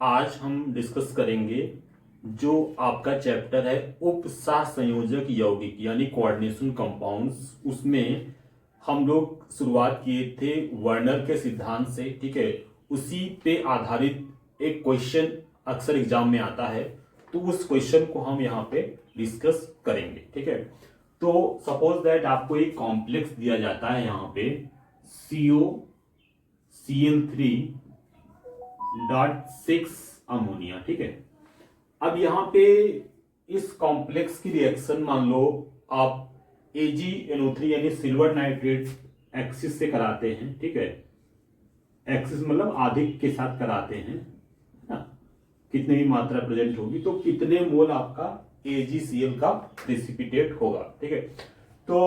आज हम डिस्कस करेंगे जो आपका चैप्टर है उप सहसंयोजक यौगिक यानी कोऑर्डिनेशन कंपाउंड्स। उसमें हम लोग शुरुआत किए थे वर्नर के सिद्धांत से, ठीक है। उसी पे आधारित एक क्वेश्चन अक्सर एग्जाम में आता है, तो उस क्वेश्चन को हम यहाँ पे डिस्कस करेंगे, ठीक है। तो सपोज दैट आपको एक कॉम्प्लेक्स दिया जाता है यहाँ पे COCl3.6 अमोनिया, ठीक है। अब यहाँ पे इस कॉम्प्लेक्स की रिएक्शन मान लो आप AgNO3 यानी सिल्वर नाइट्रेट एक्सिस से कराते हैं, ठीक है। एक्सिस मतलब अधिक के साथ कराते हैं ना, कितने भी मात्रा प्रेजेंट होगी तो कितने मोल आपका AgCl का प्रेसिपिटेट होगा, ठीक है। तो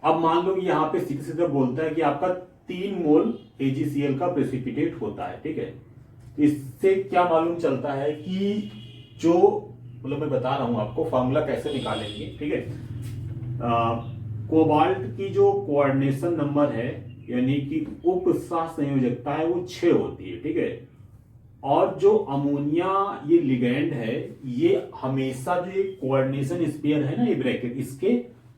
अब मान लो कि यहाँ पे सीधे सीधे बोलता है कि आपका 3 मोल AgCl का प्रेसिपिटेट होता है, ठीक है। इससे क्या मालूम चलता है कि जो मतलब मैं बता रहा हूं आपको फॉर्मूला कैसे निकालेंगे, ठीक है। कोबाल्ट की जो कोऑर्डिनेशन नंबर है यानी कि उप सहसंयोजकता है वो 6 होती है, ठीक है। और जो अमोनिया ये लिगैंड है ये हमेशा जो ये कोऑर्डिनेशन स्पेयर है ना, ये ब्रैकेट इसके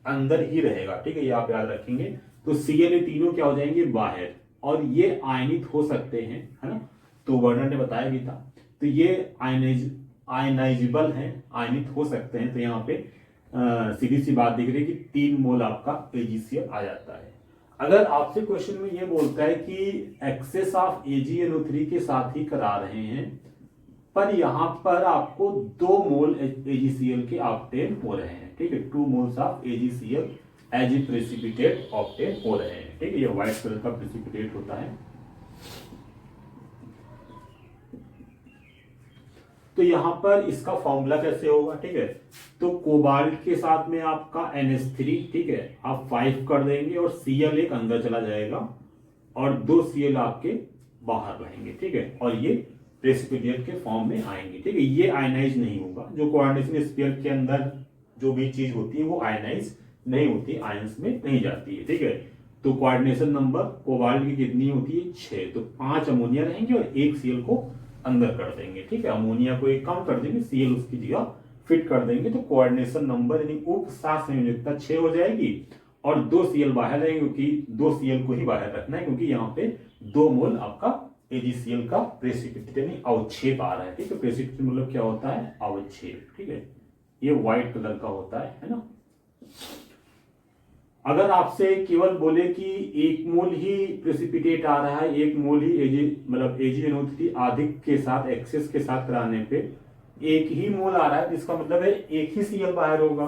अंदर ही रहेगा, ठीक है। ये आप याद रखेंगे। तो Cl ये तीनों क्या हो जाएंगे बाहर, और ये आयनित हो सकते हैं, है ना। तो वर्णन ने बताया भी था। तो ये आयनाइजेबल है, आयनित हो सकते हैं। तो यहाँ पे सीधी सी बात दिख रही है कि 3 मोल आपका AgCl आ जाता है। अगर आपसे क्वेश्चन में ये बोलता है कि एक्सेस ऑफ AgNO3 के साथ ही करा रहे हैं, पर यहां पर आपको 2 मोल AgCl के ऑब्टेन हो रहे हैं, ठीक है। 2 moles of AgCl as a precipitate obtain हो रहे हैं, ठीक है। ये व्हाइट कलर का प्रेसिपिटेट होता है। तो यहां पर इसका फॉर्मूला कैसे होगा, ठीक है। तो कोबाल्ट के साथ में आपका NH3, ठीक है, आप 5 कर देंगे और Cl एक अंदर चला जाएगा और 2 Cl आपके बाहर रहेंगे, ठीक है। और ये प्रेसिपिटेट के फॉर्म में आएंगे, ठीक है। ये आयनाइज नहीं होगा। जो कोऑर्डिनेशन स्फीयर के अंदर जो भी चीज होती है वो आयनाइज नहीं होती, आयंस में नहीं जाती है, ठीक है। तो कोऑर्डिनेशन नंबर कोबाल्ट की कितनी होती है 6। तो 5 अमोनिया रहेंगे और 1 Cl को अंदर कर देंगे, ठीक है। अमोनिया को एक कम कर देंगे, Cl उसकी जगह फिट कर देंगे। तो कोऑर्डिनेशन नंबर यानी उप सहसंयोजकता 6 हो जाएगी और 2 Cl बाहर रहेंगे, क्योंकि 2 Cl को ही बाहर रखना है, क्योंकि यहाँ पे 2 मोल आपका AgCl का प्रेसिपिटेट यानी अवक्षेप आ रहा है, ठीक है। प्रेसिपिटेट मतलब क्या होता है, अवक्षेप, ठीक है। ये व्हाइट कलर का होता है ना। अगर आपसे केवल बोले कि 1 मोल ही प्रेसिपिटेट आ रहा है, 1 मोल ही मतलब AgNO3 अधिक के साथ एक्सेस के साथ कराने पे 1 ही मोल आ रहा है, जिसका मतलब है 1 ही Cl बाहर होगा।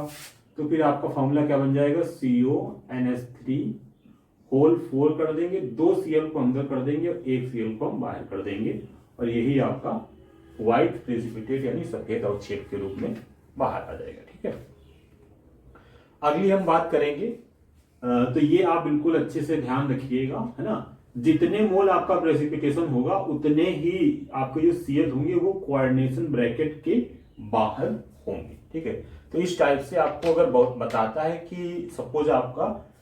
तो फिर आपका फॉर्मूला क्या बन जाएगा, CONH3 होल 4 कर देंगे, 2 Cl को अंदर कर देंगे और 1 Cl को हम बाहर कर देंगे, और यही आपका व्हाइट प्रेसिपिटेट यानी सफेद अवक्षेप के रूप में बाहर आ जाएगा, ठीक है। अगली हम बात करेंगे, तो ये आप बिल्कुल अच्छे से ध्यान रखिएगा, है ना। जितने मोल आपका प्रेसिपिटेशन होगा उतने ही आपके जो Cl होंगे वो कोऑर्डिनेशन ब्रैकेट के बाहर होंगे, ठीक है। तो इस टाइप से आपको अगर बताता है कि सपोज आपका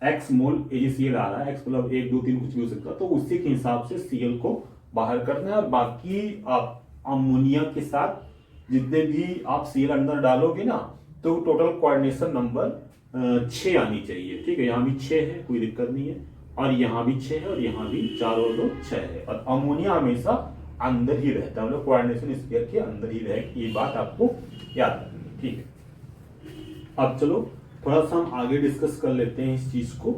X मोल AgCl आ रहा है, X मतलब 1 2 3 कुछ भी हो सकता है, तो उसी के हिसाब से Cl को बाहर करना है। और बाकी आप अमोनिया के साथ जितने भी आप Cl अंदर डालोगे ना, तो टोटल कोऑर्डिनेशन नंबर 6 आनी चाहिए, ठीक है। यहाँ भी 6 है, कोई दिक्कत नहीं है, और यहाँ भी 6 है, और यहाँ भी 4 और 2 6 है। और अमोनिया हमेशा अंदर ही रहता है, मतलब कोऑर्डिनेशन स्फीयर के अंदर ही रहेगा, ये बात आपको याद रखनी, ठीक है। अब चलो थोड़ा सा हम आगे डिस्कस कर लेते हैं इस चीज को।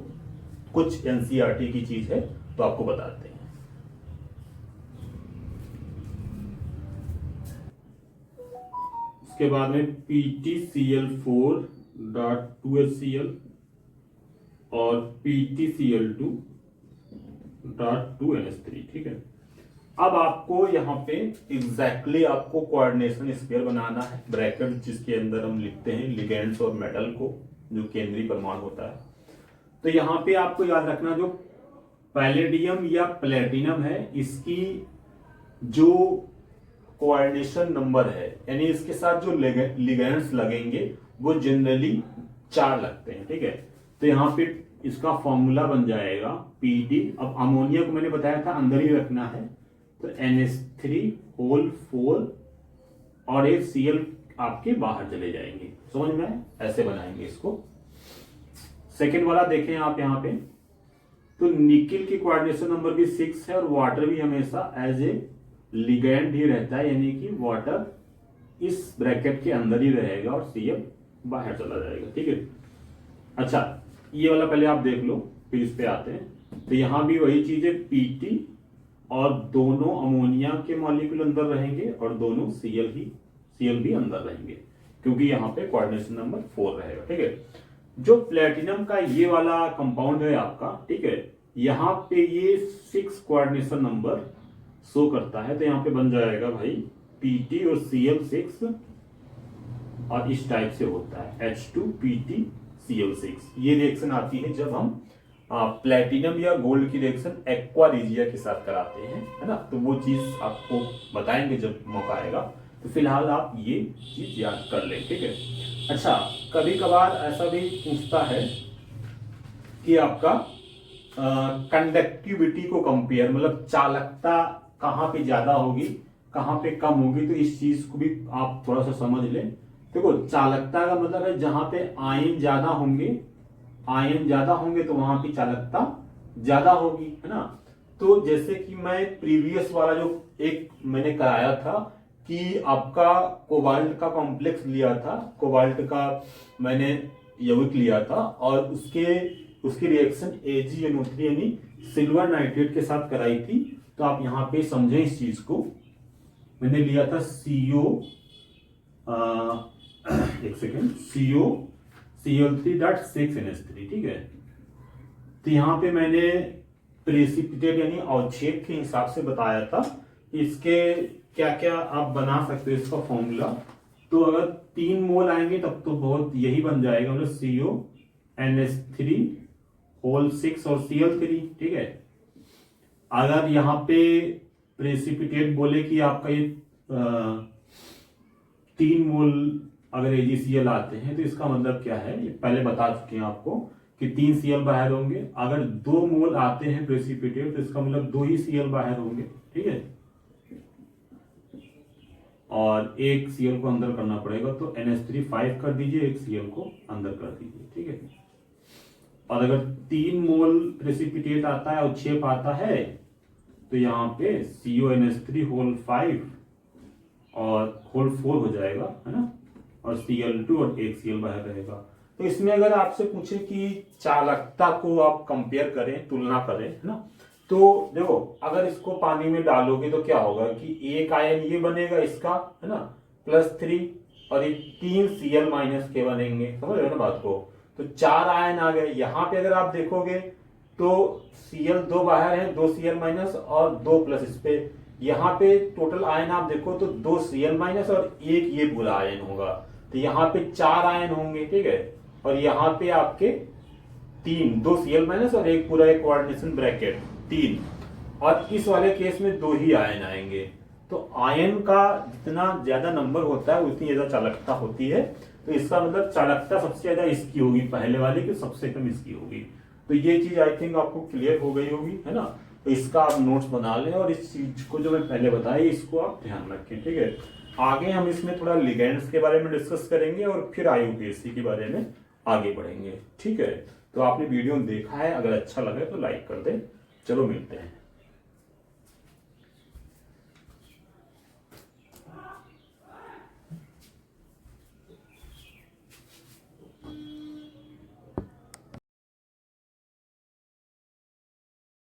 कुछ NCERT की चीज है तो आपको बताते हैं। उसके बाद में PtCl4.2HCl और PtCl2.2NH3, ठीक है। अब आपको यहाँ पे एग्जैक्टली आपको कोऑर्डिनेशन स्फीयर बनाना है, ब्रैकेट जिसके अंदर हम लिखते हैं लिगेंड्स और मेटल को, जो केंद्रीय परमाणु होता है। तो यहाँ पे आपको याद रखना, जो पैलेडियम या प्लेटिनम है इसकी जो कोऑर्डिनेशन नंबर है यानी इसके साथ जो लिगेंड्स लगेंगे वो जनरली 4 लगते हैं, ठीक है। तो यहाँ पे इसका फॉर्मूला बन जाएगा PD। अब अमोनिया को मैंने बताया था अंदर ही रखना है, तो NH3 होल 4 और एक Cl आपके बाहर चले जाएंगे। समझ में? ऐसे बनाएंगे इसको। सेकेंड वाला देखें आप यहाँ पे, तो निकिल की कोऑर्डिनेशन नंबर भी 6 है और वाटर भी हमेशा एज ए लिगेंड ही रहता है, यानी कि वाटर इस ब्रैकेट के अंदर ही रहेगा और Cl बाहर चला जाएगा। ठीक है। अच्छा, ये वाला पहले आप देख लो, फिर इस पे आते हैं। तो यहां भी वही चीज है, Pt और दोनों अमोनिया के मॉलिक्यूल अंदर रहेंगे और दोनों Cl भी अंदर रहेंगे, क्योंकि यहाँ पे कोऑर्डिनेशन नंबर 4 रहेगा। ठीक है। जो प्लेटिनम का ये वाला कंपाउंड है आपका, ठीक है, यहाँ पे ये 6 कोऑर्डिनेशन नंबर शो करता है, तो यहाँ पे बन जाएगा भाई Pt और Cl6 और इस टाइप से होता है H2PtCl6। ये रिएक्शन आती है जब हम प्लेटिनम या गोल्ड की रिएक्शन एक्वा रिजिया के साथ कराते हैं, है ना। तो वो चीज आपको बताएंगे जब मौका आएगा। तो फिलहाल आप ये चीज याद कर लें। ठीक है। अच्छा, कभी कभार ऐसा भी पूछता है कि आपका कंडक्टिविटी को कंपेयर, मतलब चालकता कहाँ पे ज्यादा होगी कहाँ पे कम होगी, तो इस चीज को भी आप थोड़ा सा समझ लें। देखो, चालकता का मतलब है जहां पे आयन ज्यादा होंगे तो वहां पे चालकता ज्यादा होगी, है ना। तो जैसे कि मैं प्रीवियस वाला जो एक मैंने कराया था कि आपका कोबाल्ट का कॉम्प्लेक्स लिया था, कोबाल्ट का मैंने यौगिक लिया था और उसकी रिएक्शन AgNO3 यानी सिल्वर नाइट्रेट के साथ कराई थी। तो आप यहाँ पे समझें इस चीज को। मैंने लिया था COCl3.6NH3। ठीक है। तो यहाँ पे मैंने प्रेसिपिटेट यानी अवक्षेप के हिसाब से बताया था इसके क्या क्या आप बना सकते हो इसका फॉर्मूला। तो अगर 3 मोल आएंगे तब तो बहुत यही बन जाएगा, मतलब CONH3 होल 6 और Cl3। ठीक है। अगर यहाँ पे प्रेसिपिटेट बोले कि आपका ये 3 मोल अगर AgCl आते हैं तो इसका मतलब क्या है, ये पहले बता चुके हैं आपको कि 3 Cl बाहर होंगे। अगर 2 मोल आते हैं प्रेसिपिटेट तो इसका मतलब 2 ही Cl बाहर होंगे। ठीक है। और एक Cl को अंदर करना पड़ेगा, तो NH3 5 कर दीजिए, एक Cl को अंदर कर दीजिए। ठीक है। और अगर 3 मोल प्रेसिपिटेट आता है, अवक्षेप आता है, तो यहाँ पे CONH3 होल 5 और होल 4 हो जाएगा, है ना, और Cl2 और एक Cl बाहर रहेगा। तो इसमें अगर आपसे पूछे कि चालकता को आप कंपेयर करें, तुलना करें, है ना, तो देखो अगर इसको पानी में डालोगे तो क्या होगा कि एक आयन ये बनेगा इसका, है ना, +3 और ये 3 Cl माइनस के बनेंगे। समझ रहे हो ना बात को। तो 4 आयन आ गए। यहाँ पे अगर आप देखोगे तो Cl 2 बाहर है, 2 Cl माइनस और 2 प्लस इस पे। यहाँ पे टोटल आयन आप देखो तो 2 Cl माइनस और एक ये पूरा आयन होगा। तो यहाँ पे 4 आयन होंगे। ठीक है। और यहाँ पे आपके 2 Cl माइनस और एक पूरा एक कोऑर्डिनेशन ब्रैकेट 3, और इस वाले केस में 2 ही आयन आएंगे। तो आयन का जितना ज्यादा नंबर होता है उतनी ज्यादा चालकता होती है। तो इसका मतलब चालकता सबसे ज्यादा इसकी होगी पहले वाले की, सबसे कम इसकी होगी। तो ये चीज आई थिंक आपको क्लियर हो गई होगी, है ना। तो इसका आप नोट्स बना लें और इस चीज को जो मैं पहले बताई इसको आप ध्यान रखें। ठीक है। आगे हम इसमें थोड़ा लिगेंड्स के बारे में डिस्कस करेंगे और फिर IUPAC के बारे में आगे बढ़ेंगे। ठीक है। तो आपने वीडियो देखा है, अगर अच्छा लगे तो लाइक कर दें। चलो मिलते हैं।